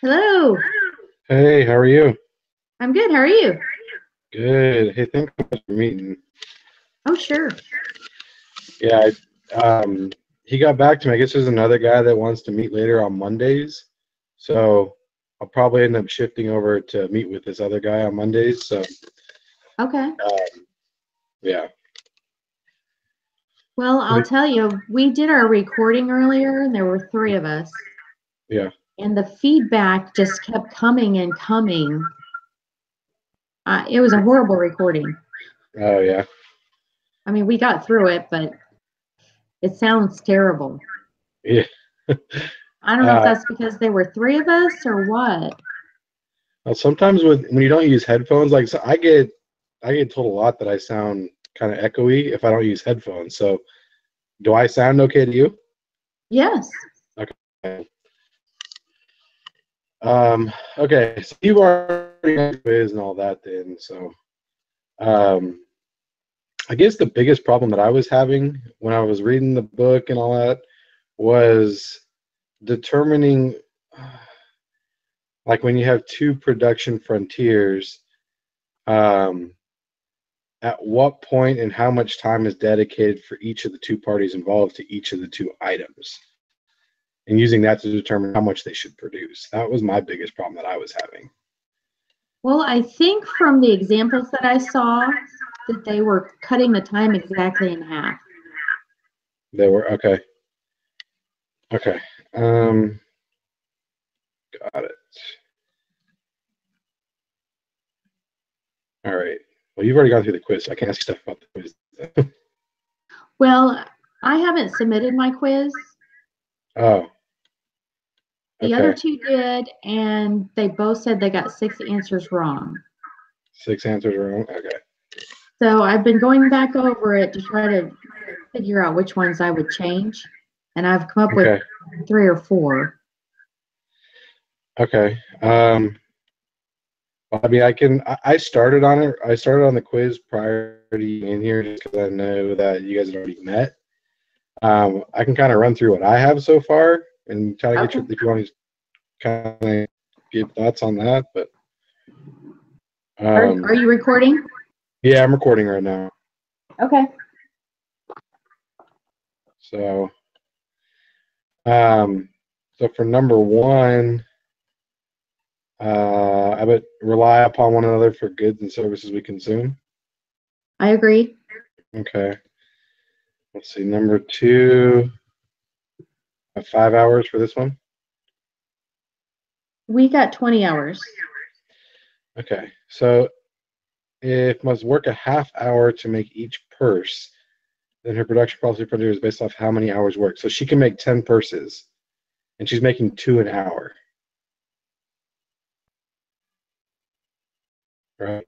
Hello. Hey, how are you? I'm good. How are you? Good. Hey, thanks for meeting. Oh, sure. Yeah, he got back to me. I guess there's another guy that wants to meet later on Mondays. So I'll probably end up shifting over to meet with this other guy on Mondays. So, Okay. yeah. Well, I'll tell you, we did our recording earlier and there were three of us, Yeah. and the feedback just kept coming and coming. It was a horrible recording. Oh, yeah. I mean, we got through it, but it sounds terrible. Yeah. I don't know if Uh, that's because there were three of us or what. well, sometimes when you don't use headphones, like so I get told a lot that I sound kind of echoey if I don't use headphones. So do I sound okay to you? Yes. Okay. Okay, so you've already got quiz and all that then. So um, I guess the biggest problem that I was having when I was reading the book and all that was determining, like when you have two production frontiers, um, at what point and how much time is dedicated for each of the two parties involved to each of the two items, and using that to determine how much they should produce. That was my biggest problem that I was having. Well, I think from the examples that I saw that they were cutting the time exactly in half. They were okay. Okay. Um, got it. All right. Well, you've already gone through the quiz, so I can't ask you stuff about the quiz. Well, I haven't submitted my quiz. Oh, The other okay. two did, and they both said they got six answers wrong. Six answers wrong. Okay. So I've been going back over it to try to figure out which ones I would change, and I've come up with Okay. three or four. Okay. I mean, I started on it. I started on the quiz prior to you in here just because I know that you guys had already met. I can kind of run through what I have so far and try to get Okay. your, if you want to kind of give thoughts on that. But Are you recording? yeah, I'm recording right now. Okay. So, um, so for number one, I would rely upon one another for goods and services we consume. I agree. Okay. Let's see. Number two, 5 hours for this one. We got 20 hours. Okay. So if must work a half hour to make each purse, then her production policy frontier is based off how many hours work. So she can make 10 purses, and she's making two an hour. Right.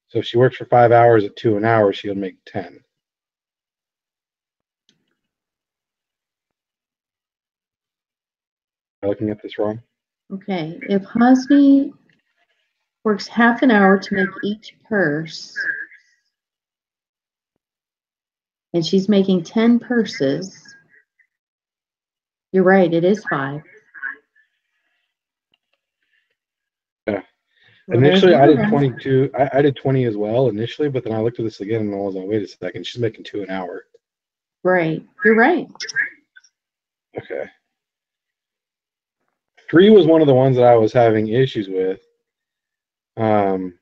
So if she works for 5 hours at two an hour, she'll make 10. Am I looking at this wrong? Okay. If Hosni works half an hour to make each purse, and she's making 10 purses, you're right, it is five. Yeah. Well, there's Initially, I another did one. 22. I did 20 as well initially, but then I looked at this again and I was like, wait a second, she's making two an hour. Right. You're right. Okay. Three was one of the ones that I was having issues with. Um,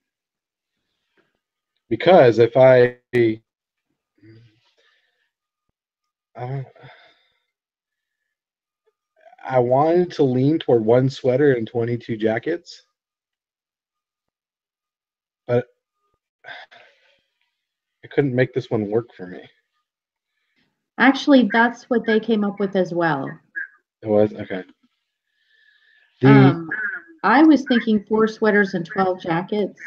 because if uh, I wanted to lean toward one sweater and 22 jackets, but I couldn't make this one work for me. Actually, that's what they came up with as well. It was okay. The Um, I was thinking four sweaters and 12 jackets,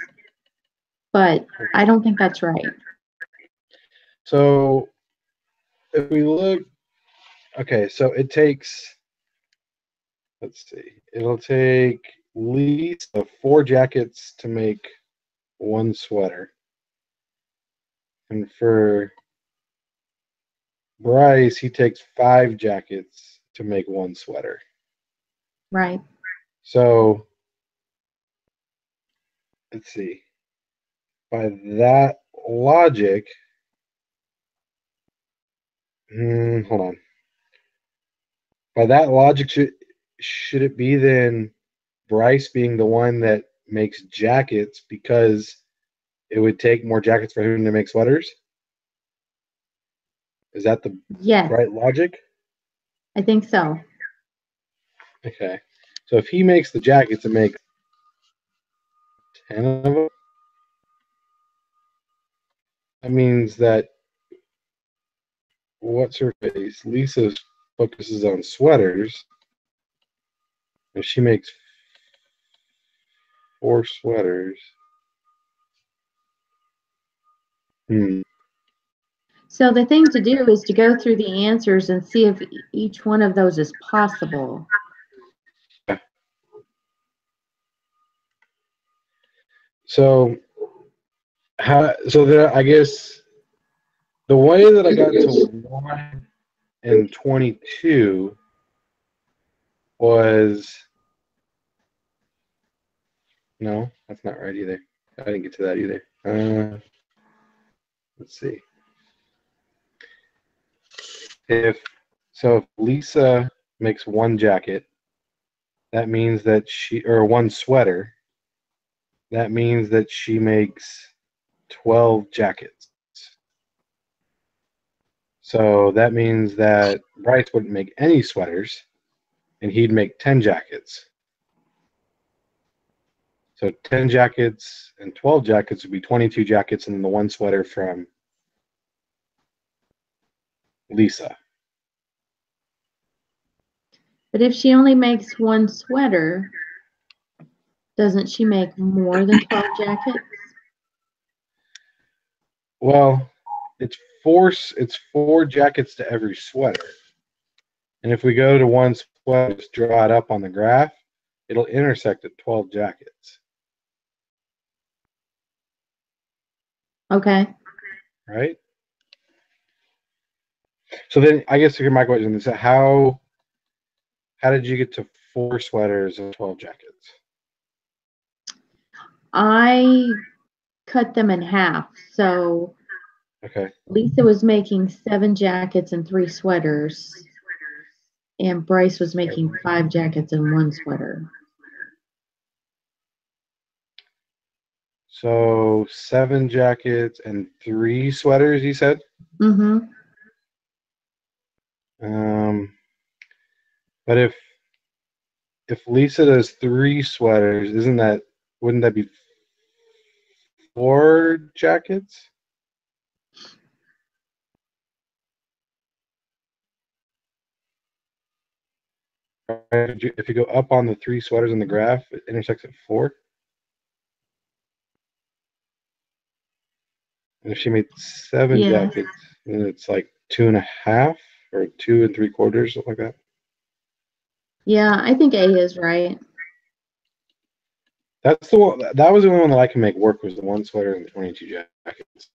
but I don't think that's right. so if we look, okay, so it takes, let's see, it'll take at least four jackets to make one sweater, and for Bryce, he takes five jackets to make one sweater. Right. So let's see. By that logic, hold on. By that logic, should it be then Bryce being the one that makes jackets because it would take more jackets for him to make sweaters? Is that the Yes, right logic? I think so. Okay. So if he makes the jackets and makes 10 of them, that means that what's her face? Lisa focuses on sweaters, and she makes 4 sweaters. So the thing to do is to go through the answers and see if each one of those is possible. So, I guess the way that I got to 1 and 22 was no, that's not right either. I didn't get to that either. Let's see. If Lisa makes 1 jacket, that means that or 1 sweater, that means that she makes 12 jackets. So that means that Bryce wouldn't make any sweaters, and he'd make 10 jackets. So 10 jackets and 12 jackets would be 22 jackets, and then the 1 sweater from Lisa. But if she only makes 1 sweater, doesn't she make more than 12 jackets? Well, it's 4 jackets to every sweater. And if we go to 1 sweater, just draw it up on the graph, it'll intersect at 12 jackets. Okay. Right? So then I guess my question is how did you get to 4 sweaters and 12 jackets? I cut them in half. So Okay. Lisa was making 7 jackets and 3 sweaters, and Bryce was making 5 jackets and 1 sweater. So 7 jackets and 3 sweaters, you said? Mm-hmm. But if Lisa does 3 sweaters, wouldn't that be 4 jackets? If you go up on the 3 sweaters in the graph, it intersects at 4. And if she made 7 jackets, then it's like 2.5 or 2 3/4, something like that. Yeah, I think A is right. That's the one. That was the only one that I can make work, was the 1 sweater and the 22 jackets.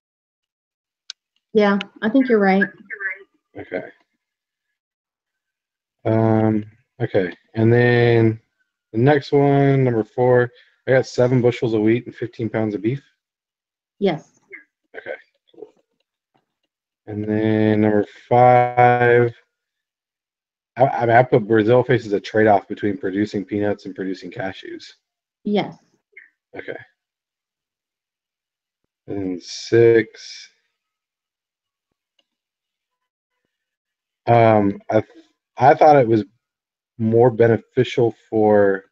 Yeah, I think you're right. Okay. Okay. And then the next one, number 4, I got 7 bushels of wheat and 15 pounds of beef. Yes. Okay. Cool. And then number 5, I put Brazil faces a trade-off between producing peanuts and producing cashews. Yes. Okay. And 6. I thought it was more beneficial for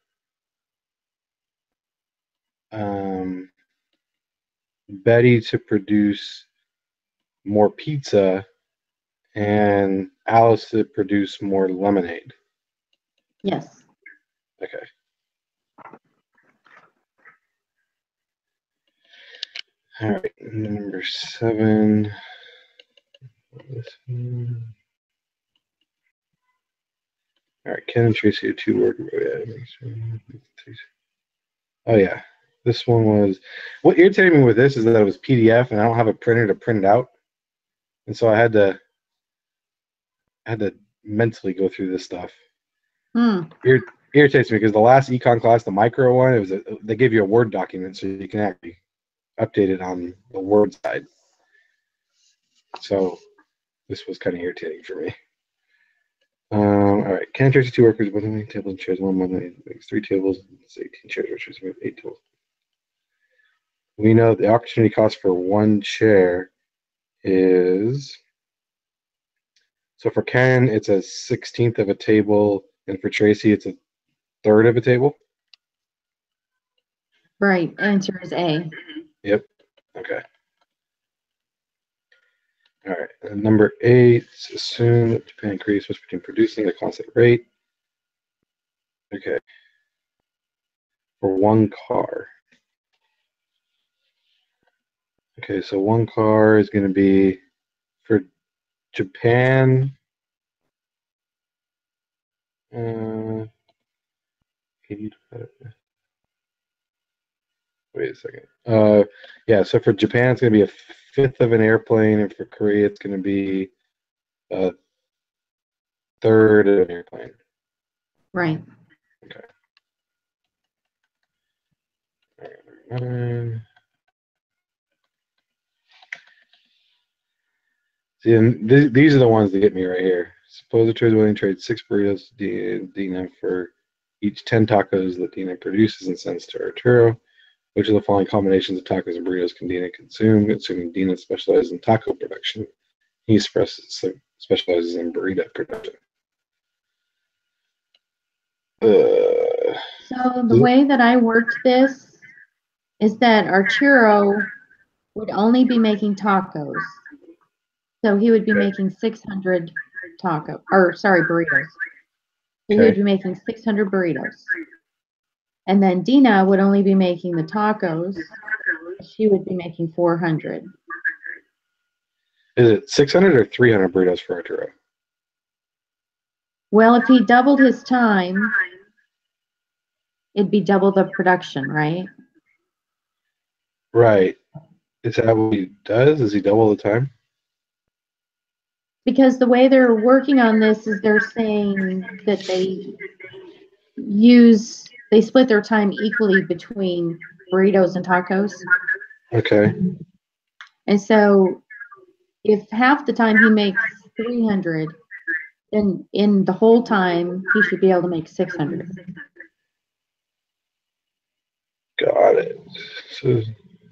Betty to produce more pizza and Alice to produce more lemonade. Yes. Okay. All right. Number 7. All right. Ken and Tracy are 2 work. Oh yeah. This one was, what irritated me with this is that it was PDF and I don't have a printer to print it out, and so I had to mentally go through this stuff. irritates me because the last econ class, the micro one, they give you a Word document so you can actually update it on the Word side. So this was kind of irritating for me. All right, can trace 2 workers, 1 tables and chairs, 1 makes 3 tables, 18 chairs, which is 8 tables. We know the opportunity cost for 1 chair is, so for Ken, it's a 1/16 of a table, and for Tracy, it's a 1/3 of a table. Right. Answer is A. Yep. Okay. All right. And number 8, assume that Japan agrees switch between producing the constant rate. Okay. For 1 car. Okay, so 1 car is going to be for Japan. 80 wait a second. Yeah, so for Japan, it's going to be a 1/5 of an airplane, and for Korea, it's going to be a 1/3 of an airplane. Right. Okay. All right. See, and these are the ones that get me right here. Suppose the trader is willing to trade 6 burritos to Dina for each 10 tacos that Dina produces and sends to Arturo. Which of the following combinations of tacos and burritos can Dina consume? Assuming Dina specializes in taco production, he specializes in burrito production. So the way that I worked this is that Arturo would only be making tacos. So he would be making 600 burritos. So he would be making 600 burritos. And then Dina would only be making the tacos. She would be making 400. Is it 600 or 300 burritos for Arturo? Well, if he doubled his time, it'd be double the production, right? Right. Is that what he does? Does he double the time? Because the way they're working on this is they're saying that they split their time equally between burritos and tacos. Okay. And so if half the time he makes 300, then in the whole time he should be able to make 600. Got it. So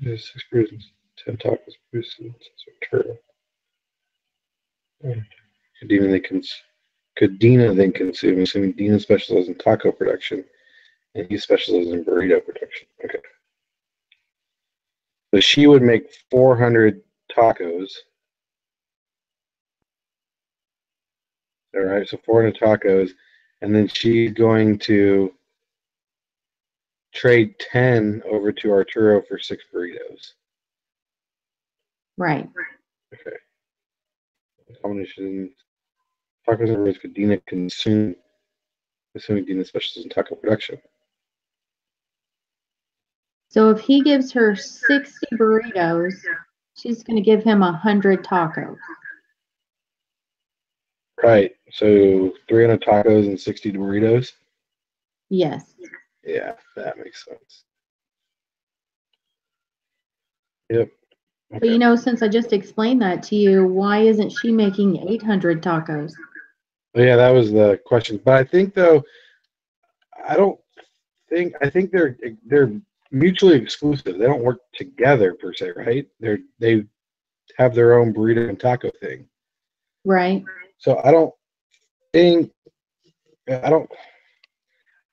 there's 6 burritos, 10 tacos, Arturo. Could Dina then consume, assuming Dina specializes in taco production and he specializes in burrito production? Okay. So she would make 400 tacos. All right, so 400 tacos, and then she's going to trade 10 over to Arturo for 6 burritos. Right. Okay. Combination tacos and burritos could Dina consume, assuming Dina specializes in taco production. So if he gives her 60 burritos, she's going to give him 100 tacos. Right. So 300 tacos and 60 burritos? Yes. Yeah, that makes sense. Yep. Okay. But since I just explained that to you, why isn't she making 800 tacos? Yeah, that was the question. But I think though, I think they're mutually exclusive. They don't work together per se, right? They have their own burrito and taco thing. Right. So I think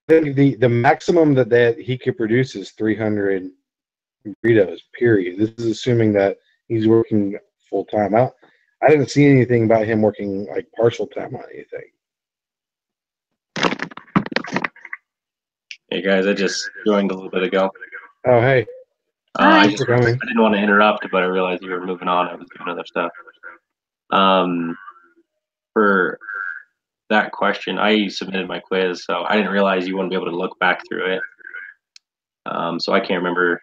the maximum that he could produce is 300 burritos, period. This is assuming that he's working full time. I didn't see anything about him working like partial time on anything. Hey guys, I just joined a little bit ago. Oh, hey. I didn't want to interrupt, but I realized you were moving on. I was doing other stuff. For that question, I submitted my quiz, so I didn't realize you wouldn't be able to look back through it. So I can't remember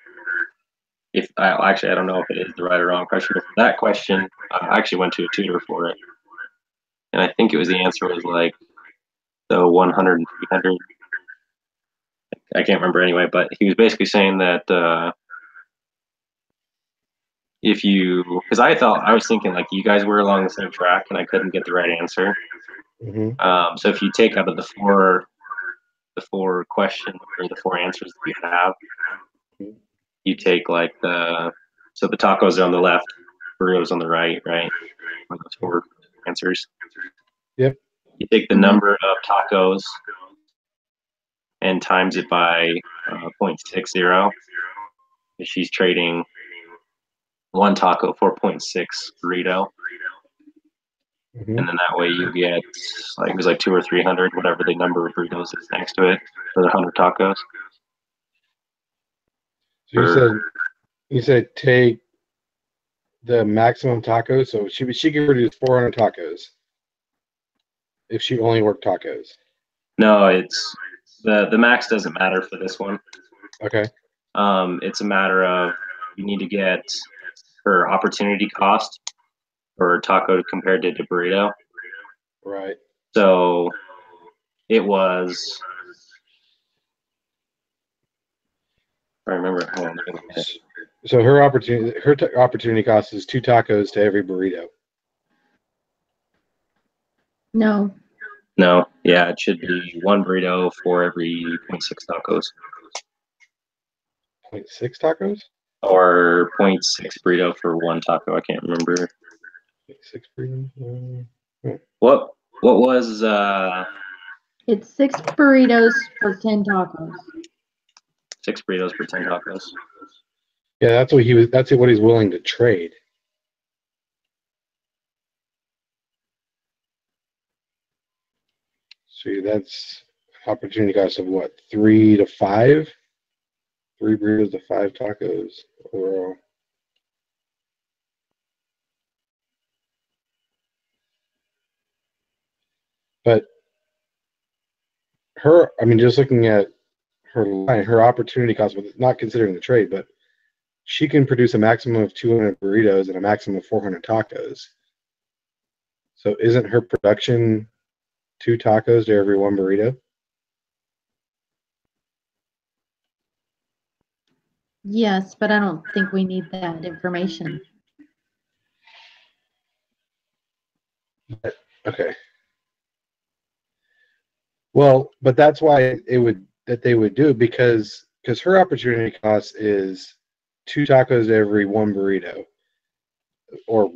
I don't know if it is the right or wrong question. But for that question, I actually went to a tutor for it, and I think the answer was like the 100 and 300 I can't remember anyway, but he was basically saying that if you, because I was thinking like you guys were along the same track and I couldn't get the right answer. So if you take out of the four questions or the four answers that you have, you take like the tacos are on the left, burritos on the right, right? On those four answers. Yep. You take the number of tacos and times it by 0.60. She's trading one taco for 0.6 burrito. And then that way you get like it was like 200 or 300, whatever the number of burritos is next to it for the 100 tacos. So you said take the maximum tacos, so she could produce 400 tacos if she only worked tacos. No, it's the max doesn't matter for this one. Okay. It's a matter of you need to get her opportunity cost for taco compared to the burrito. Right. So it was. I remember. So her opportunity cost is 2 tacos to every burrito. No. No. Yeah, it should be 1 burrito for every 0.6 tacos. 0.6 tacos? Or 0.6 burrito for 1 taco. I can't remember. 0.6 burritos. What was It's 6 burritos for 10 tacos. 6 burritos for 10 tacos. Yeah, that's what he's willing to trade. So that's opportunity cost of what, 3 to 5? 3 burritos to 5 tacos overall. But just looking at her line, her opportunity cost, not considering the trade, but she can produce a maximum of 200 burritos and a maximum of 400 tacos. So isn't her production 2 tacos to every 1 burrito? Yes, but I don't think we need that information. Okay. Well, but that's why they would do it because her opportunity cost is 2 tacos to every 1 burrito, or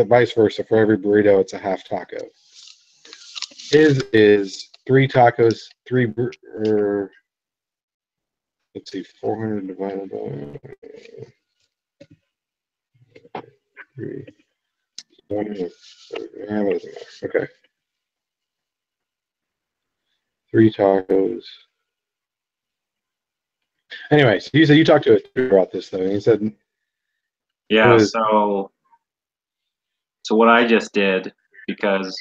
vice versa. For every burrito, it's a half taco. His is 3 tacos, let's see, 400 divided by 3. Okay. 3 tacos. Anyway, so you said you talked to a about this though, and he said, yeah. So what I just did, because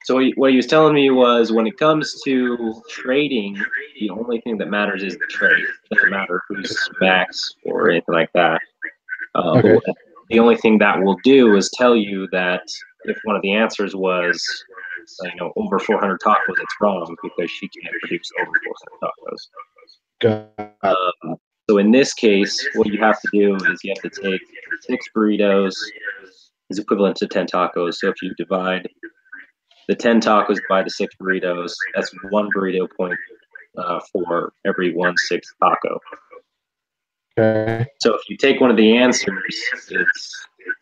what he was telling me was when it comes to trading, the only thing that matters is the trade. It doesn't matter who's max or anything like that. Okay. But the only thing that will do is tell you that if one of the answers was, over 400 tacos, it's wrong because she can't produce over 400 tacos. So in this case, what you have to do is you have to take 6 burritos is equivalent to 10 tacos. So if you divide the 10 tacos by the 6 burritos, that's 1 burrito point for every 1/6 taco. Okay. So if you take one of the answers,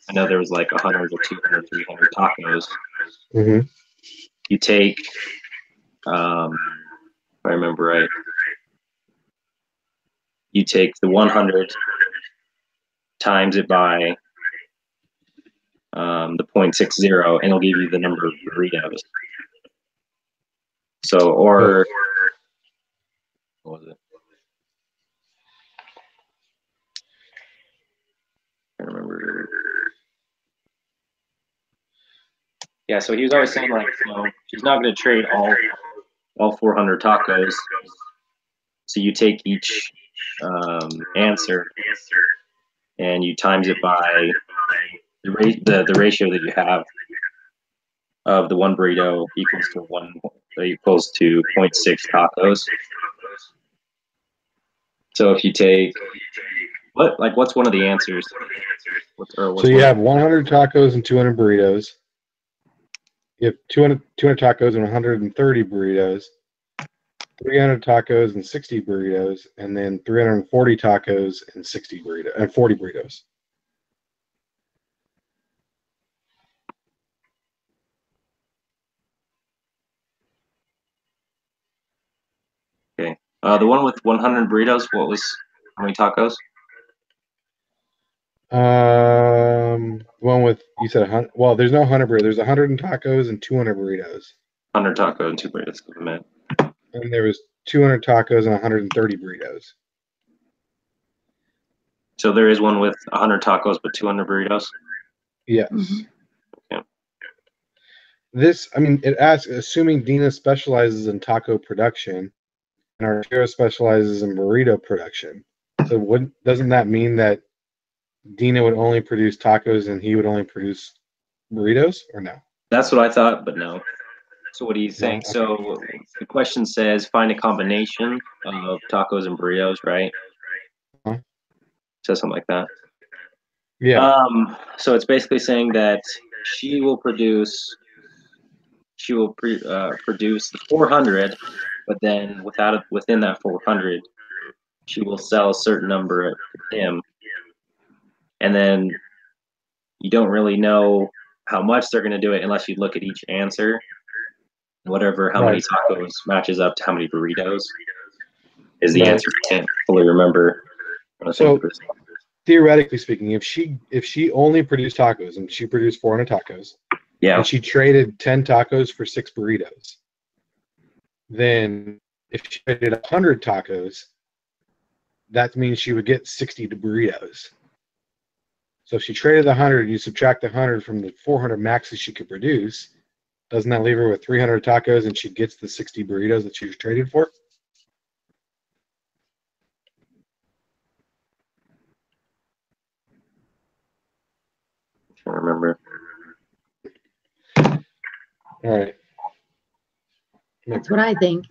I know there was like 100 or 200, 300 tacos. Mm-hmm. You take, if I remember right, you take the 100 times it by the 0.60, and it'll give you the number of burritos. So, or what was it? I don't remember. Yeah, so he was always saying like, she's not going to trade all 400 tacos. So you take each answer and you times it by the ratio that you have of the 1 burrito equals to 0.6 tacos. So if you take what's one of the answers? So you have 100 tacos and 200 burritos. You have 200 tacos and 130 burritos. 300 tacos and 60 burritos, and then 340 tacos and 60 burritos and 40 burritos. Okay. The one with 100 burritos, how many tacos? The one with, you said 100. Well, there's no 100 burritos. There's 100 tacos and 200 burritos. 100 tacos and 2 burritos. Give a minute. And there was 200 tacos and 130 burritos. So there is one with 100 tacos but 200 burritos? Yes. Mhm. Okay. This, I mean, it asks, assuming Dina specializes in taco production and Arturo specializes in burrito production. So doesn't that mean that Dina would only produce tacos and he would only produce burritos, or no? That's what I thought, but no. So what are you saying? No? So the question says find a combination of tacos and burritos, right? Huh? Says something like that. Yeah. So it's basically saying that she will produce the 400, but then within that 400, she will sell a certain number to him, and then you don't really know how much they're going to do it unless you look at each answer. How many tacos matches up to how many burritos is the answer. I can't fully remember. So theoretically speaking, if she only produced tacos and she produced 400 tacos, yeah, and she traded 10 tacos for 6 burritos, then if she traded 100 tacos, that means she would get 60 burritos. So if she traded 100, you subtract 100 from the 400 maxes she could produce, doesn't that leave her with 300 tacos and she gets the 60 burritos that she was traded for? I can't remember. All right. That's what I think.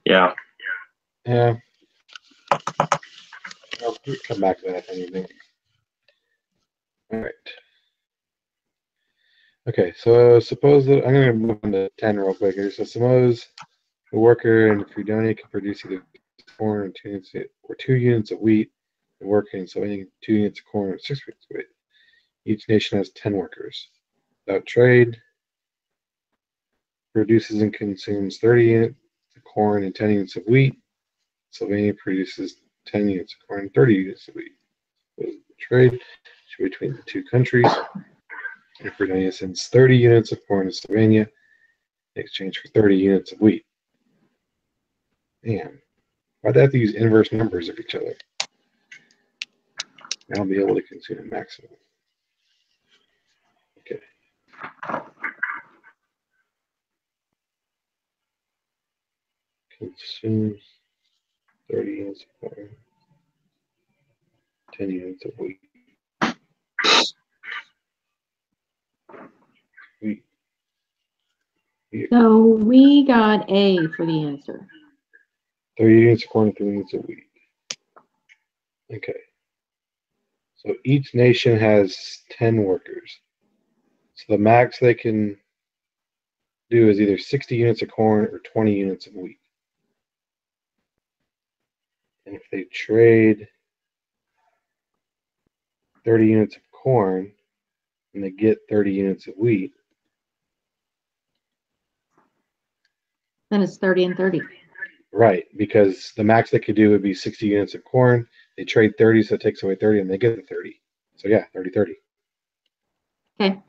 Yeah. Yeah. I'll come back to that if anything. All right. Okay, so suppose that I'm going to move on to 10 real quick here. So suppose the worker in Fredonia can produce either corn or 2 units of wheat. The worker in Slovenia 2 units of corn or 6 units of wheat. Each nation has 10 workers. Without trade, produces and consumes 30 units of corn and 10 units of wheat. Slovenia produces 10 units of corn and 30 units of wheat. Trade between the two countries. And Fredonia sends 30 units of corn to Slovenia in exchange for 30 units of wheat. Man, why'd they have to use inverse numbers of each other? I'll be able to consume a maximum. Okay. Consumes 30 units of corn, 10 units of wheat. So we got A for the answer. 30 units of corn and 3 units of wheat. Okay. So each nation has 10 workers. So the max they can do is either 60 units of corn or 20 units of wheat. And if they trade 30 units of corn and they get 30 units of wheat, Then it's 30 and 30. right, because the max they could do would be 60 units of corn. They trade 30, so it takes away 30, and they get the 30. So yeah, 30-30. Okay.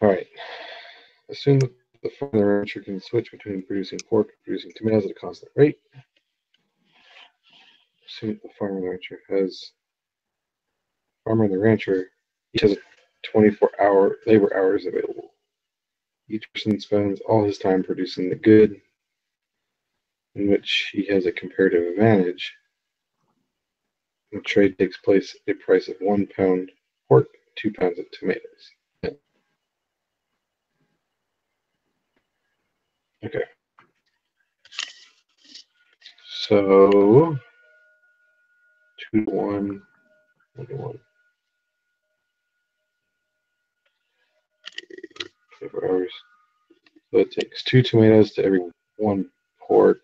All right. Assume that the farmer and rancher can switch between producing pork and producing tomatoes at a constant rate. Assume that the farmer and the rancher each has 24-hour labor hours available. Each person spends all his time producing the good in which he has a comparative advantage. The trade takes place at a price of 1 pound pork, 2 pounds of tomatoes. Okay. So 2 to 1, 1 to 1. 24 hours. So it takes 2 tomatoes to every 1 pork,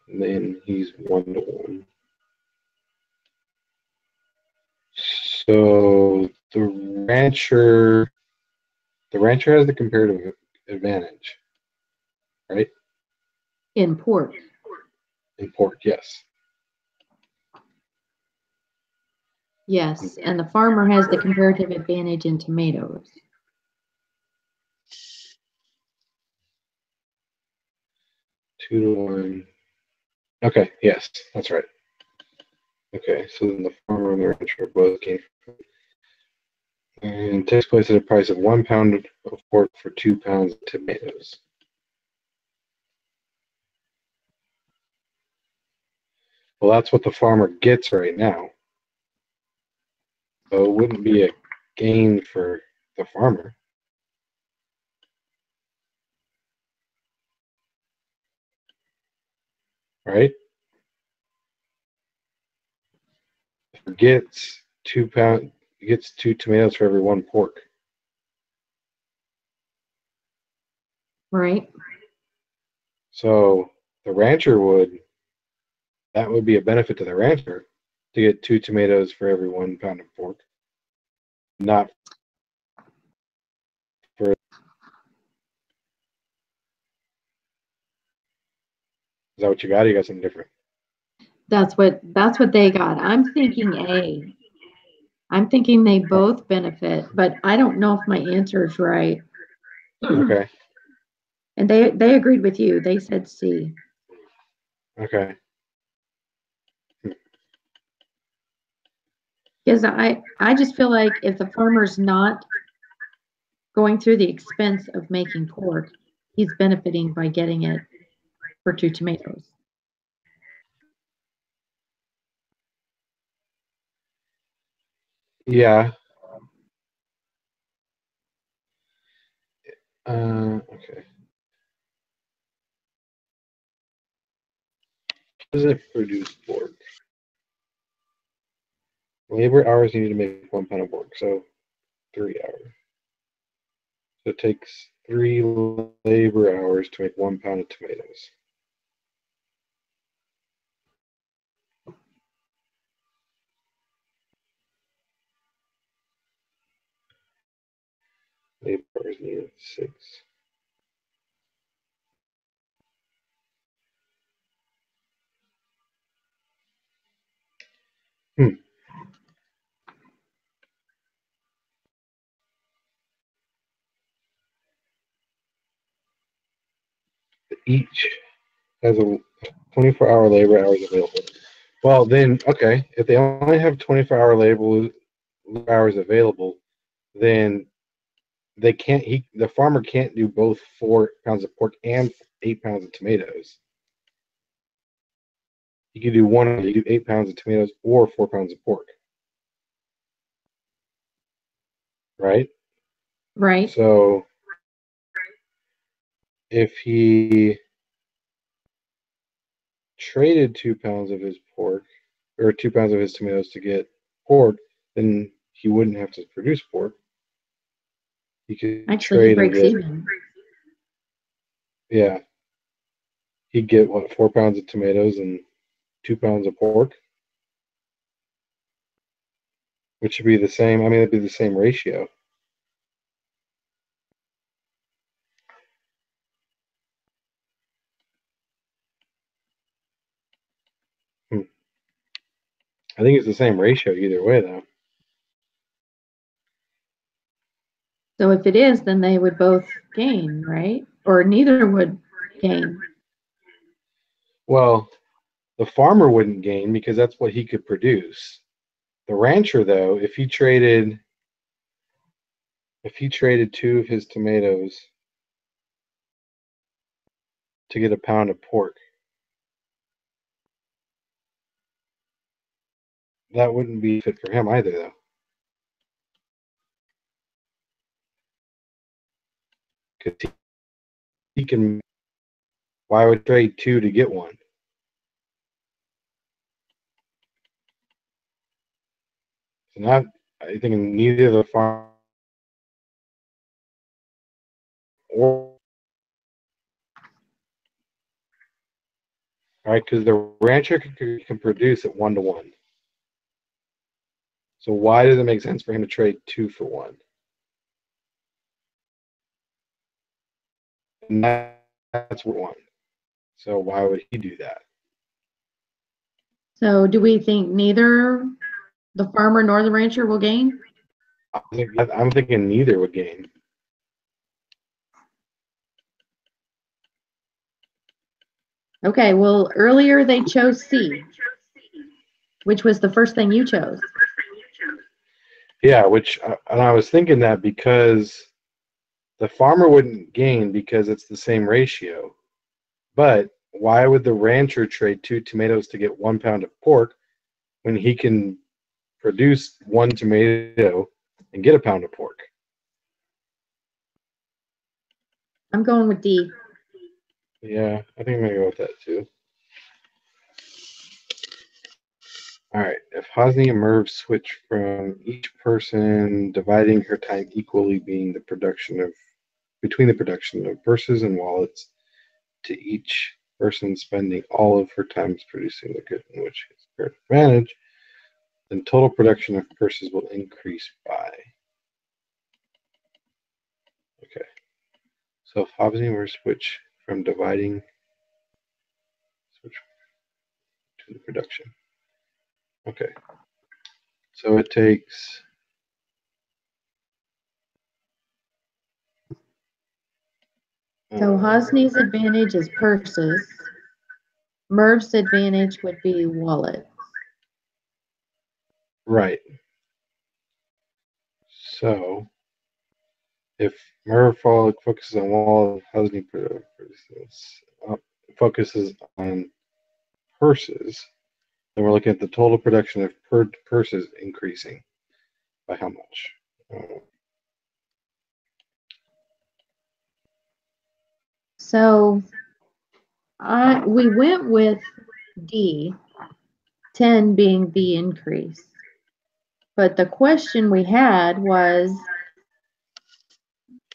and then he's 1 to 1. So the rancher has the comparative advantage, right? In pork. In pork, yes. Yes, and the farmer has the comparative advantage in tomatoes. Two to 1. Okay, yes, that's right. Okay, so then the farmer and the rancher both gain. And takes place at a price of 1 pound of pork for 2 pounds of tomatoes. Well, that's what the farmer gets right now. So it wouldn't be a gain for the farmer. Right? Gets 2 tomatoes for every 1 pork. Right. So the rancher that would be a benefit to the rancher to get 2 tomatoes for every 1 pound of pork. Not for. Is that what you got? Or you got something different? That's what they got. I'm thinking A. I'm thinking they both benefit, but I don't know if my answer is right. Okay. And they agreed with you. They said C. Okay. Because I just feel like if the farmer's not going through the expense of making pork, he's benefiting by getting it for 2 tomatoes. Yeah. Okay. Does it produce pork? Labor hours needed to make 1 pound of pork, so 3 hours. So it takes 3 labor hours to make 1 pound of tomatoes. Labor hours needed 6. Each has a 24-hour labor hours available. Well, then, okay, if they only have 24-hour labor hours available, then they can't. The farmer can't do both 4 pounds of pork and 8 pounds of tomatoes. You can do one. You do 8 pounds of tomatoes or 4 pounds of pork, right? Right. So if he traded 2 pounds of his pork or 2 pounds of his tomatoes to get pork, then he wouldn't have to produce pork. He could Actually, he trade and breaks get. even. Yeah. He'd get what, 4 pounds of tomatoes and 2 pounds of pork, which would be the same. I mean, it'd be the same ratio. I think it's the same ratio either way, though. So if it is, then they would both gain, right? Or neither would gain. Well, the farmer wouldn't gain because that's what he could produce. The rancher, though, if he traded 2 of his tomatoes to get a pound of pork, that wouldn't be fit for him either, though. Because he can. Why would trade 2 to get 1? So not, I think neither the farm or, right, because the rancher can produce at 1-to-1. So why does it make sense for him to trade 2 for 1? And that's what 1. So why would he do that? So do we think neither the farmer nor the rancher will gain? I'm thinking neither would gain. Okay, well, earlier they chose C, which was the first thing you chose. Yeah, which, and I was thinking that because the farmer wouldn't gain because it's the same ratio. But why would the rancher trade 2 tomatoes to get 1 pound of pork when he can produce 1 tomato and get a pound of pork? I'm going with D. Yeah, I think I'm gonna go with that too. All right. If Hosni and Merv switch from each person dividing her time equally being the production of between the production of purses and wallets to each person spending all of her time producing the good in which is her advantage, then total production of purses will increase by. Okay. So if Hosni and Merv switch from dividing switch to the production. Okay. So it takes So Hosni's advantage is purses. Merv's advantage would be wallet. right. So if Merv focuses on wallet, Hosni focuses on purses, then we're looking at the total production of purses increasing by how much? So we went with D, 10 being the increase. But the question we had was,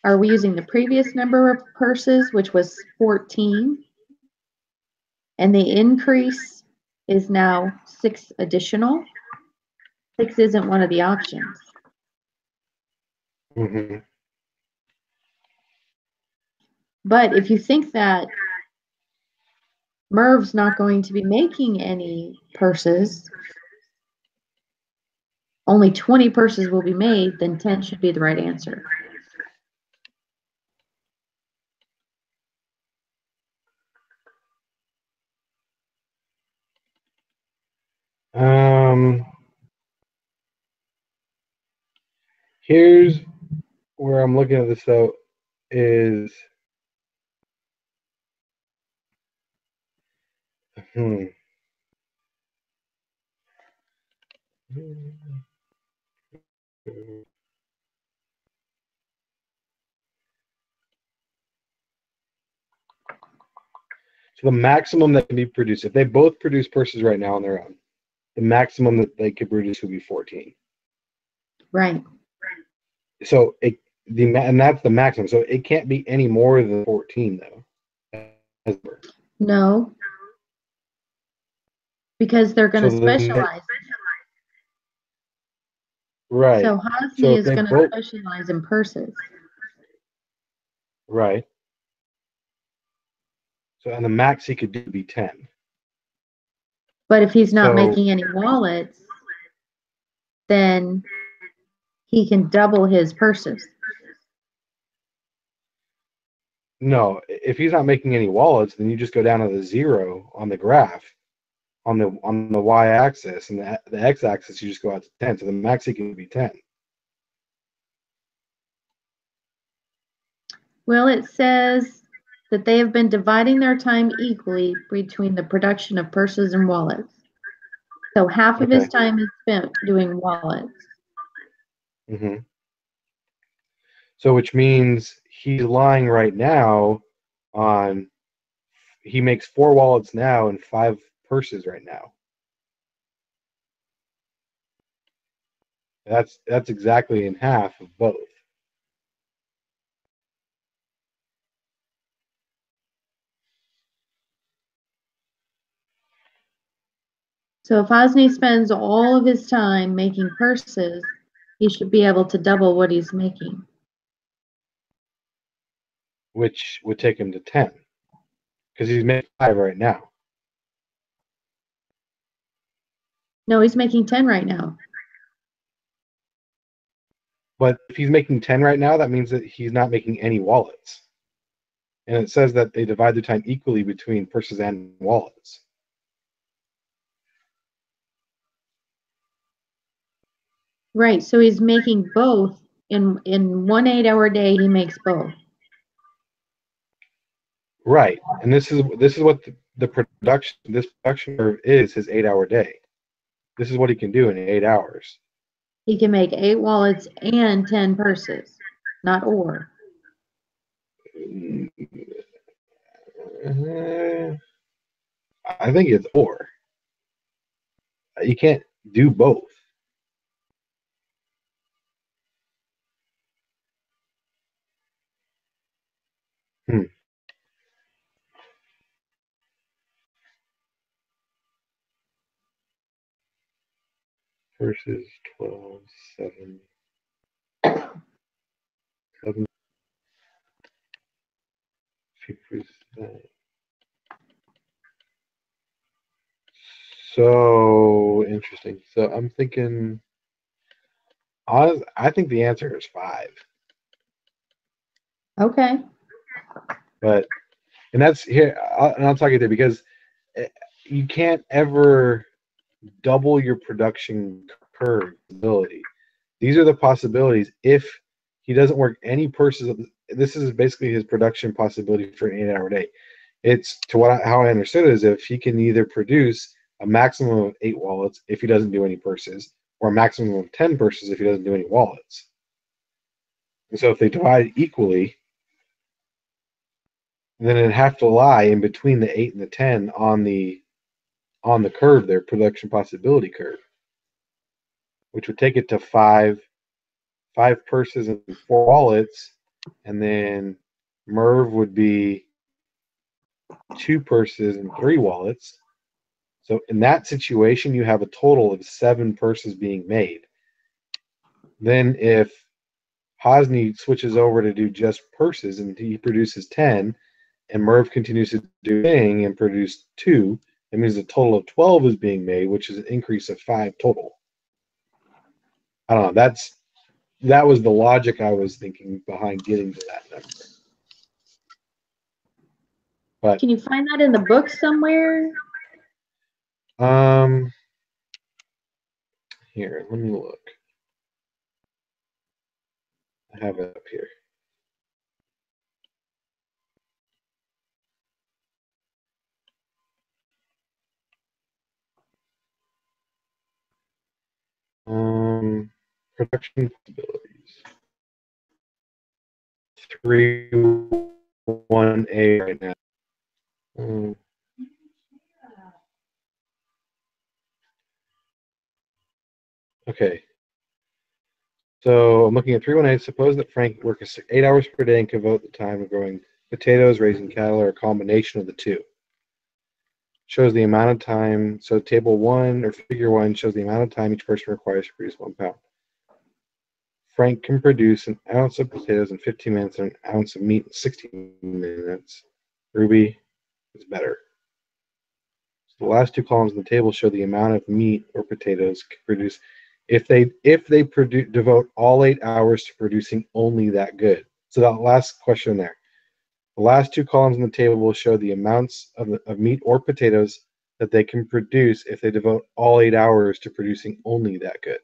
are we using the previous number of purses, which was 14? And the increase is now 6 additional. 6 isn't one of the options. Mm-hmm. But if you think that Merv's not going to be making any purses, only 20 purses will be made, then 10 should be the right answer. Here's where I'm looking at this though is so the maximum that can be produced, if they both produce purses right now on their own, the maximum that they could produce would be 14. Right. So and that's the maximum. So it can't be any more than 14 though. No. Because they're going to specialize. Right. So Hosni is going to specialize in purses. Right. So and the max he could do would be 10. But if he's not making any wallets, then he can double his purses. No, if he's not making any wallets, then you just go down to the 0 on the graph, on the y-axis, and the x-axis you just go out to 10. So the max he can be 10. Well, it says that they have been dividing their time equally between the production of purses and wallets. So half of his time is spent doing wallets. Mm-hmm. So which means he's lying right now on, he makes 4 wallets now and 5 purses right now. That's exactly in half of both. So if Osney spends all of his time making purses, he should be able to double what he's making. Which would take him to 10. Because he's making 5 right now. No, he's making 10 right now. But if he's making 10 right now, that means that he's not making any wallets. And it says that they divide their time equally between purses and wallets. Right, so he's making both. In 1 8-hour day, he makes both. Right. And this is what the production curve is his 8-hour day. This is what he can do in 8 hours. He can make 8 wallets and 10 purses, not or. I think it's or. You can't do both. Versus 12, 7, 7. So interesting. So I'm thinking, I think the answer is 5. Okay. But, and that's here, and I'll talk you there because you can't ever double your production curve ability. These are the possibilities if he doesn't work any purses. This is basically his production possibility for an 8-hour day. It's how I understood it is if he can either produce a maximum of 8 wallets if he doesn't do any purses, or a maximum of 10 purses if he doesn't do any wallets. And so if they divide it equally, then it'd have to lie in between the 8 and the 10 on the curve, their production possibility curve, which would take it to 5 purses and 4 wallets, and then Merv would be 2 purses and 3 wallets. So in that situation, you have a total of 7 purses being made. Then if Hosni switches over to do just purses and he produces 10, and Merv continues to do thing and produce 2, it means a total of 12 is being made, which is an increase of 5 total. I don't know. That was the logic I was thinking behind getting to that number. But can you find that in the book somewhere? Here, let me look. I have it up here. Production possibilities. 3-1A right now. Okay. So I'm looking at 3-1A. Suppose that Frank works 8 hours per day and can devote the time to growing potatoes, raising cattle, or a combination of the two. Shows the amount of time. So table 1 or figure 1 shows the amount of time each person requires to produce 1 pound. Frank can produce an ounce of potatoes in 15 minutes and an ounce of meat in 16 minutes. Ruby is better. So the last 2 columns in the table show the amount of meat or potatoes can produce if they devote all 8 hours to producing only that good. So that last question there. The last 2 columns in the table will show the amounts of meat or potatoes that they can produce if they devote all 8 hours to producing only that good.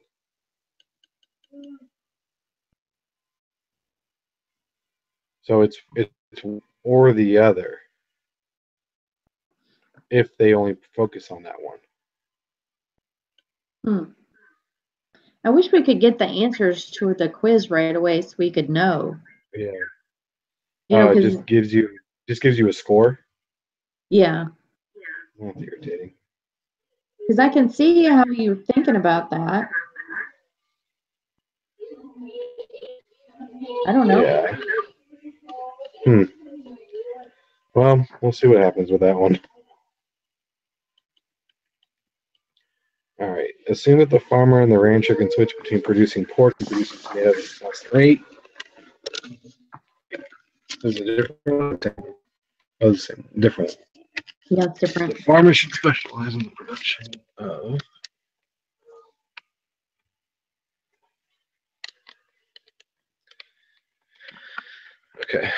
So it's or the other if they only focus on that one. I wish we could get the answers to the quiz right away so we could know. Yeah. You know, it just gives you a score. Yeah. That's irritating. Because I can see how you're thinking about that. I don't know. Yeah. Well, we'll see what happens with that one. All right. Assume that the farmer and the rancher can switch between producing pork and producing tomatoes. That's great. Is it a different one? Oh, the same. Different one. Yeah, it's different. The farmer should specialize in the production of. Okay.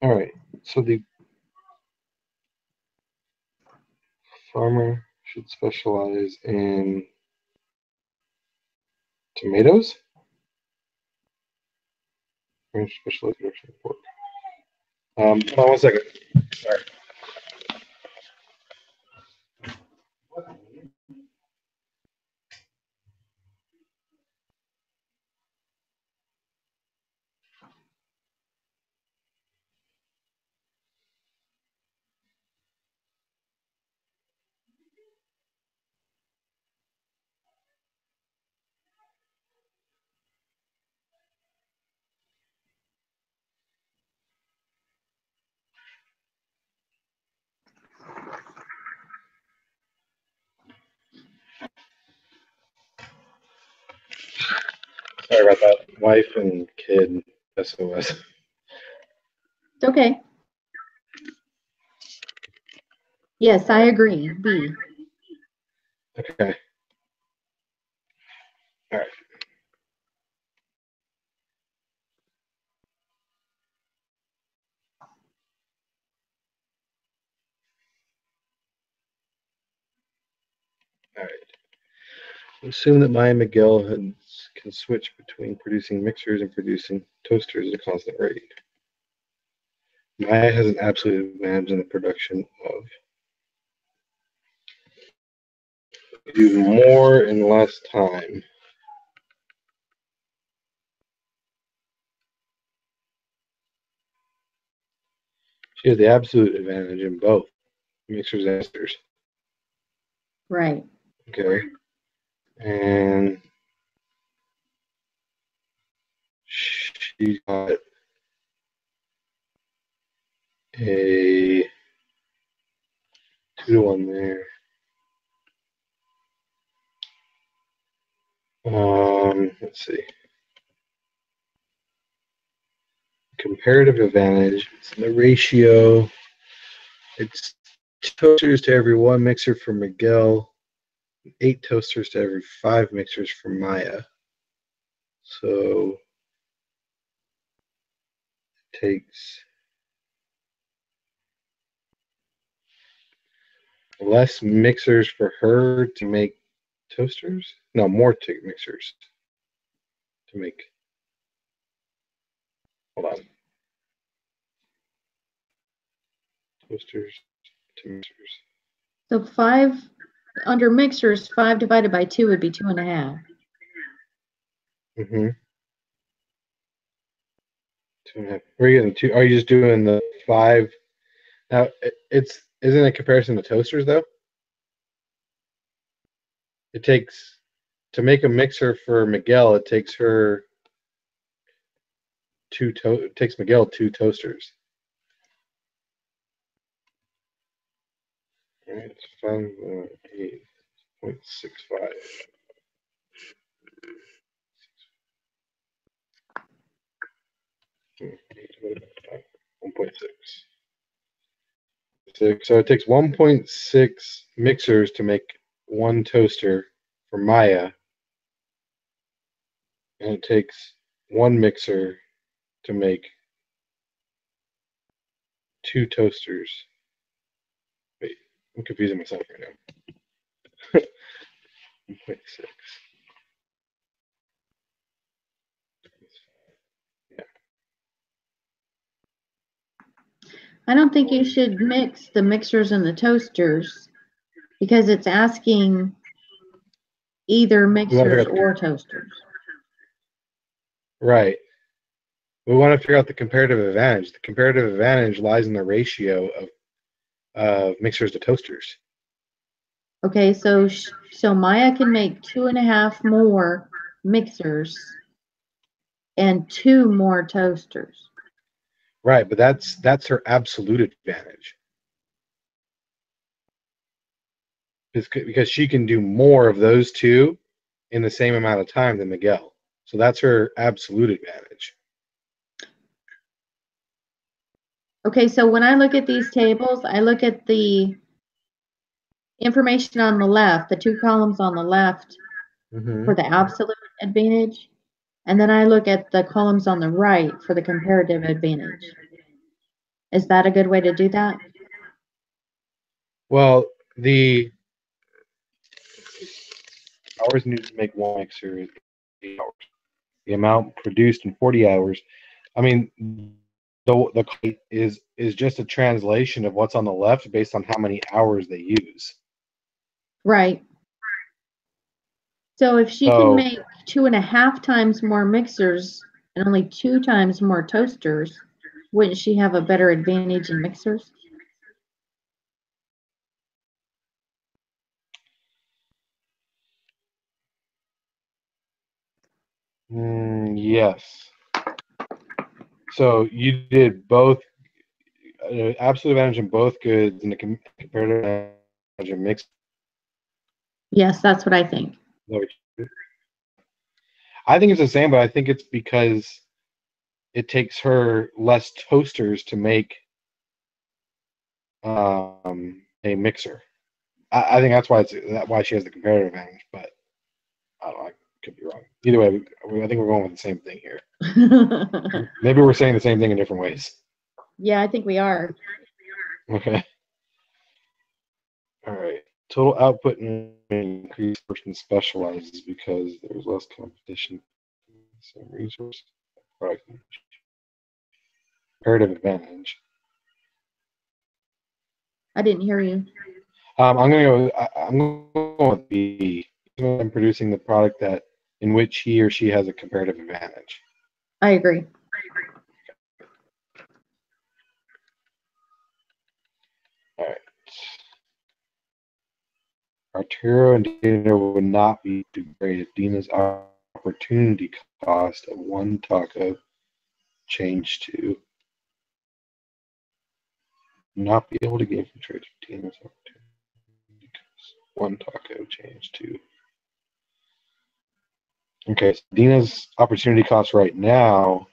All right. So the farmer should specialize in tomatoes. Rancher specializes in production of pork. Hold on 1 second. Sorry. Sorry about that. Wife and kid SOS. It's okay. Yes, I agree. B. Okay. All right. All right. Assume that Maya McGill can switch between producing mixers and producing toasters at a constant rate. Maya has an absolute advantage in the production of. Do more in less time. She has the absolute advantage in both mixers and toasters. Right. Okay. And she got a 2-to-1 there. Let's see. Comparative advantage. It's in the ratio. It's 2 toasters to every 1 mixer for Miguel, 8 toasters to every 5 mixers for Maya. So it takes less mixers for her to make toasters? No, more mixers to make. Hold on. Toasters to mixers. So 5 under mixers, 5 divided by 2 would be 2.5. Mm-hmm. 2.5. Where are you getting 2? Are you just doing the 5? Now isn't it comparison to toasters though? It takes to make a mixer for Miguel. It takes her it takes Miguel 2 toasters. All right, it's 5.8.65. Divided by 1.6. So it takes 1.6 mixers to make 1 toaster for Maya, and it takes 1 mixer to make 2 toasters. Wait, I'm confusing myself right now. 1.6. Yeah. I don't think you should mix the mixers and the toasters because it's asking either mixers or toasters. Right. We want to figure out the comparative advantage. The comparative advantage lies in the ratio of mixers to toasters. Okay, so Maya can make 2.5 more mixers and 2 more toasters. Right, but that's her absolute advantage. Because she can do more of those two in the same amount of time than Miguel. So that's her absolute advantage. Okay, so when I look at these tables, I look at the information on the left, the 2 columns on the left for the absolute advantage, and then I look at the columns on the right for the comparative advantage. Is that a good way to do that? Well, the hours needed to make one mixer is 8 hours. The amount produced in 40 hours. I mean, the is just a translation of what's on the left based on how many hours they use. Right. So if she can make 2.5 times more mixers and only 2 times more toasters, wouldn't she have a better advantage in mixers? Yes. So you did both absolute advantage in both goods and the comparative advantage in mix. Yes, that's what I think. I think it's the same, but I think it's because it takes her less toasters to make a mixer. I think that's why she has the comparative advantage, but I don't know. I could be wrong. Either way, I think we're going with the same thing here. Maybe we're saying the same thing in different ways. Yeah, I think we are. Okay. All right. Total output increase person specializes because there's less competition. Same resource. Product. Comparative advantage. I didn't hear you. I'm gonna go with B. I'm producing the product in which he or she has a comparative advantage. I agree. All right. Arturo and Dina would not be great if Dina's opportunity cost of 1 taco changed to not be able to gain from trade for Dina's opportunity cost. 1 taco changed to. Okay, so Dina's opportunity cost right now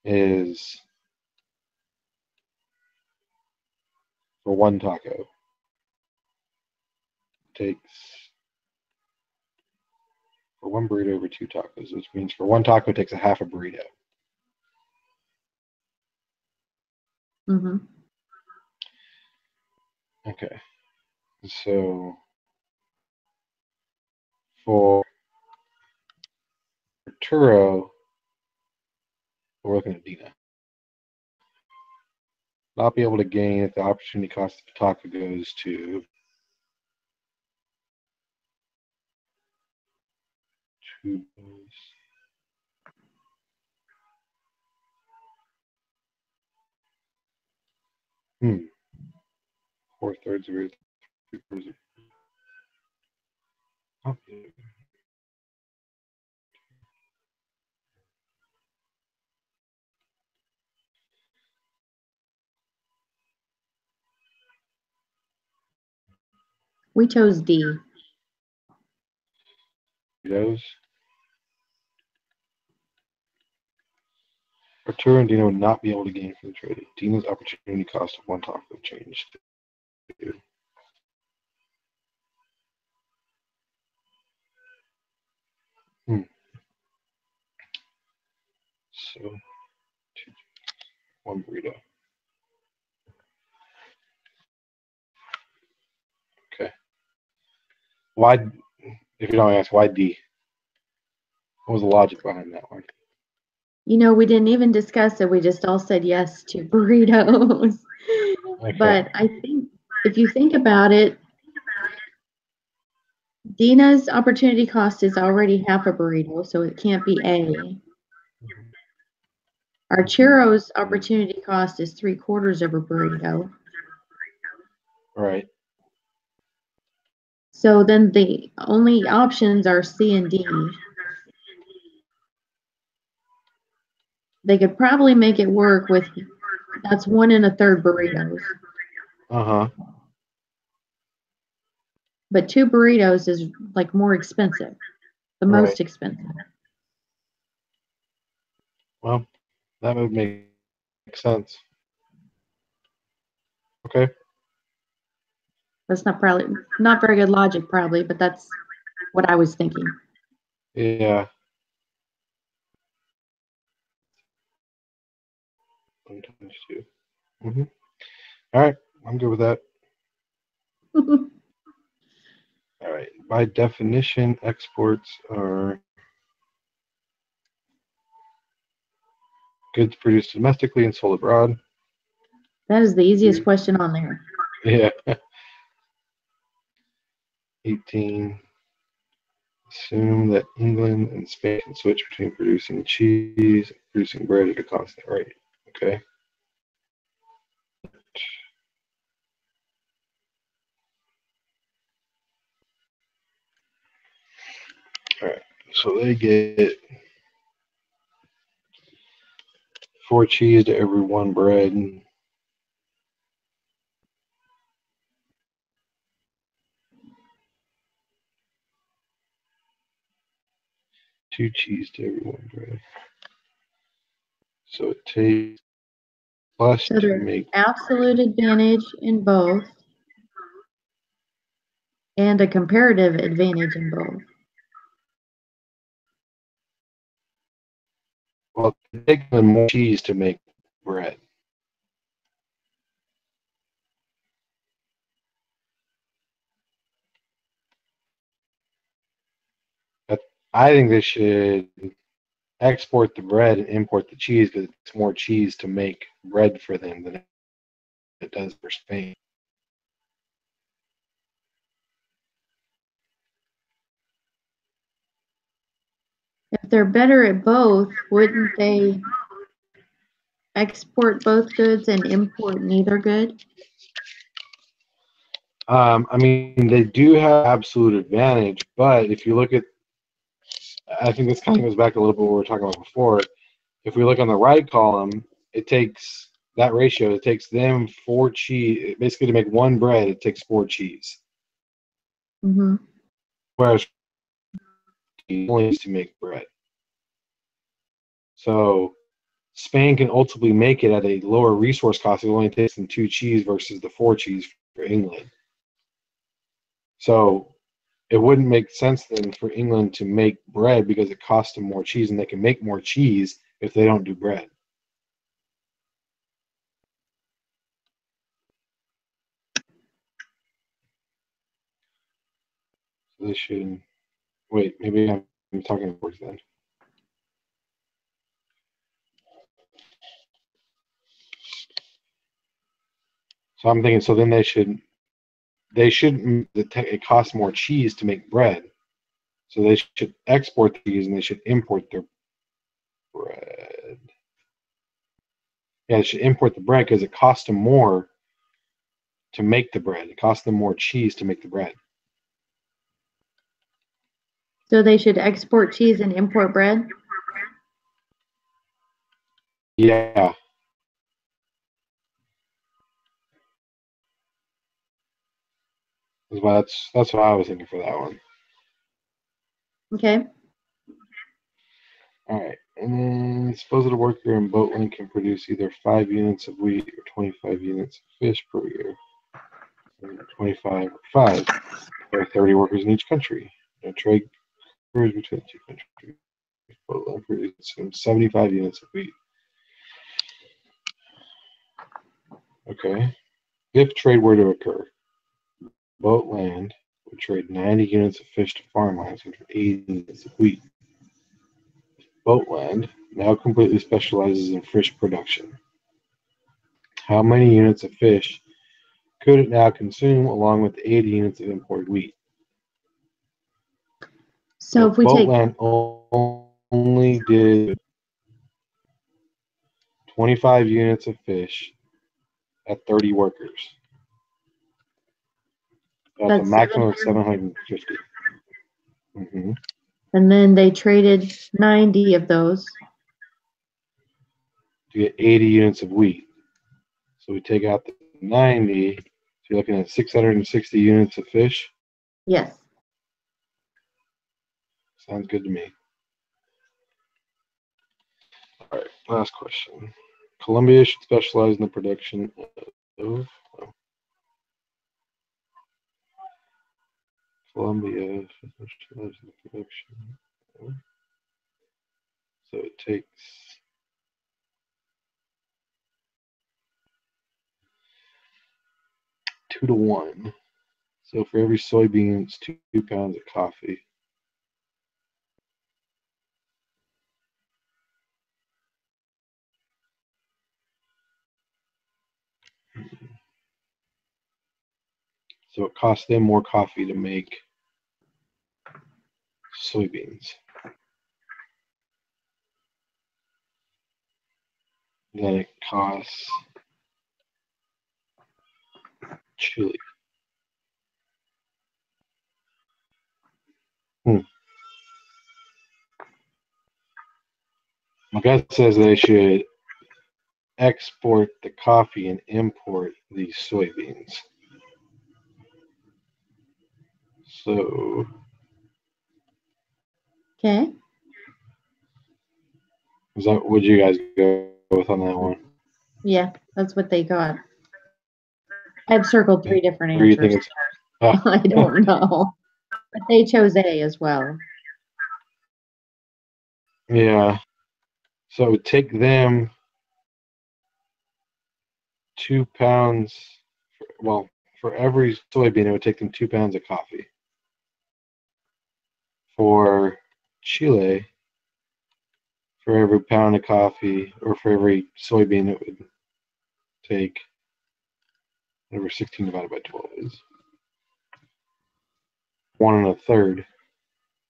is for 1 taco. Takes for 1 burrito over 2 tacos, which means for 1 taco it takes a half a burrito. Mm-hmm. Okay, so for Arturo, we're looking at Dina. Not be able to gain if the opportunity cost of the taco goes to 2. 4/3 of it. 3/4 of it. We chose D. Those. Arturo and Dina would not be able to gain from the trade. Dina's opportunity cost of 1 taco changed to. So, 1 burrito. Okay. Why, if you don't ask, why D? What was the logic behind that one? You know, we didn't even discuss it. We just all said yes to burritos. Okay. But I think if you think about it, Dina's opportunity cost is already half a burrito, so it can't be A. Our churros opportunity cost is 3/4 of a burrito. Right. So then the only options are C and D. They could probably make it work with, that's 1 1/3 burritos. Uh-huh. But 2 burritos is like more expensive, the Right. most expensive. Well, that would make sense. Okay. That's not very good logic probably, but that's what I was thinking. Yeah. 1 times 2. Mm-hmm. All right. I'm good with that. All right. By definition, exports are goods produced domestically and sold abroad. That is the easiest question on there. Yeah. 18. Assume that England and Spain can switch between producing cheese and producing bread at a constant rate. Okay. All right. So they get 4 cheese to every 1 bread. 2 cheese to every 1 bread. So it takes plus So to there's make absolute advantage in both and a comparative advantage in both. well, it takes more cheese to make bread. But I think they should export the bread and import the cheese because it's more cheese to make bread for them than it does for Spain. If they're better at both, wouldn't they export both goods and import neither good? I mean, they do have absolute advantage, but if you look at, I think this kind of goes back a little bit what we were talking about before. If we look on the right column, it takes that ratio. It takes them 4 cheese. Basically, to make 1 bread, it takes 4 cheese. Mm-hmm. Whereas only used to make bread. So Spain can ultimately make it at a lower resource cost. It only takes them 2 cheese versus the 4 cheese for England. So it wouldn't make sense then for England to make bread because it costs them more cheese, and they can make more cheese if they don't do bread. So they should wait. Maybe I'm talking backwards then. So I'm thinking. So then they shouldn't. It costs more cheese to make bread, so they should export the cheese and they should import their bread. Yeah, they should import the bread because it costs them more to make the bread. It costs them more cheese to make the bread. So they should export cheese and import bread? Yeah. That's what I was thinking for that one. Okay. All right. And then suppose that a worker in Boatland can produce either 5 units of wheat or 25 units of fish per year. 25 or 5. There are 30 workers in each country. No trade occurs between the 2 countries. Boatland produces 75 units of wheat. Okay. If trade were to occur, Boatland would trade 90 units of fish to farmlands and 80 units of wheat. Boatland now completely specializes in fish production. How many units of fish could it now consume along with 80 units of imported wheat? So if we take, Boatland only did 25 units of fish at 30 workers. That's a That's maximum of 750. Mm-hmm. And then they traded 90 of those. To get 80 units of wheat. So we take out the 90. So you're looking at 660 units of fish. Yes. Sounds good to me. All right, last question. Colombia should specialize in the production of. Colombia should specialize in the production. So it takes 2 to 1. So for every soybean, it's 2 pounds of coffee. So it costs them more coffee to make soybeans than it costs chili. My gut says they should export the coffee and import these soybeans. So Okay. is that what you guys go with on that one? Yeah, that's what they got. I've circled 3 different Or do you think answers. it's I don't know. But they chose A as well. yeah. So it would take them 2 pounds. Well, for every soybean, it would take them 2 pounds of coffee. For Chile, for every pound of coffee, or for every soybean, it would take whatever 16 divided by 12 is. 1 1/3.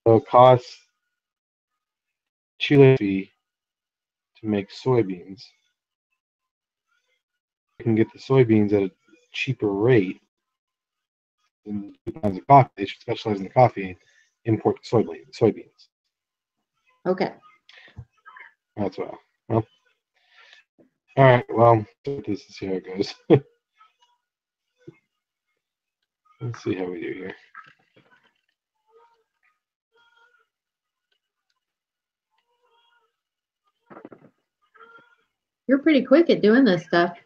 So it costs Chile fee to make soybeans. You can get the soybeans at a cheaper rate than 2 pounds of coffee. They should specialize in the coffee and import soybeans. Okay. That's well. Well, all right. Well, this is see how it goes. Let's see how we do here. You're pretty quick at doing this stuff.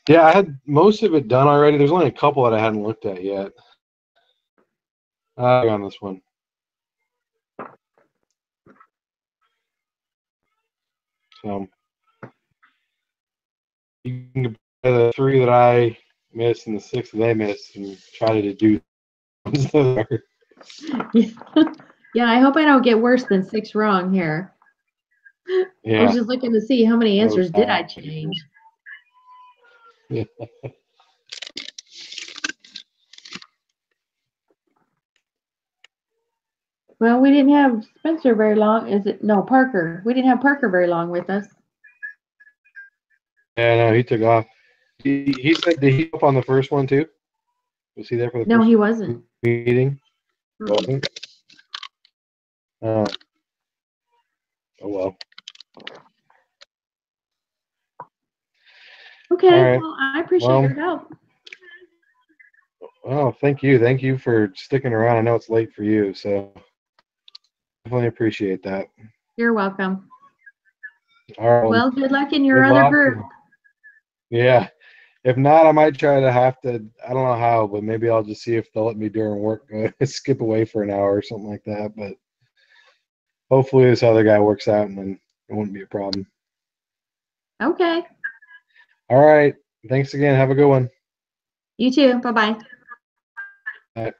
Yeah, I had most of it done already. There's only a couple that I hadn't looked at yet. On this one. So you can compare the 3 that I missed and the 6 that they missed and try to do. Yeah, I hope I don't get worse than 6 wrong here. I Yeah. was just looking to see how many answers Oh, did I change. Yeah. Well, we didn't have Spencer very long. Is it? No, Parker. We didn't have Parker very long with us. Yeah, no, he took off. He said, did he up on the first one too? Was he there for the No, first he wasn't. meeting? Mm-mm. Wasn't? Oh well. Okay, All right. well, I appreciate Well, your help. Oh, thank you. Thank you for sticking around. I know it's late for you, so definitely appreciate that. You're welcome. All right. Well, good luck in your good other luck. group. Yeah. If not, I might try to I don't know how, but maybe I'll just see if they'll let me during work skip away for an hour or something like that. But hopefully this other guy works out and then it won't be a problem. Okay. All right. Thanks again. Have a good one. You too. Bye-bye. Bye.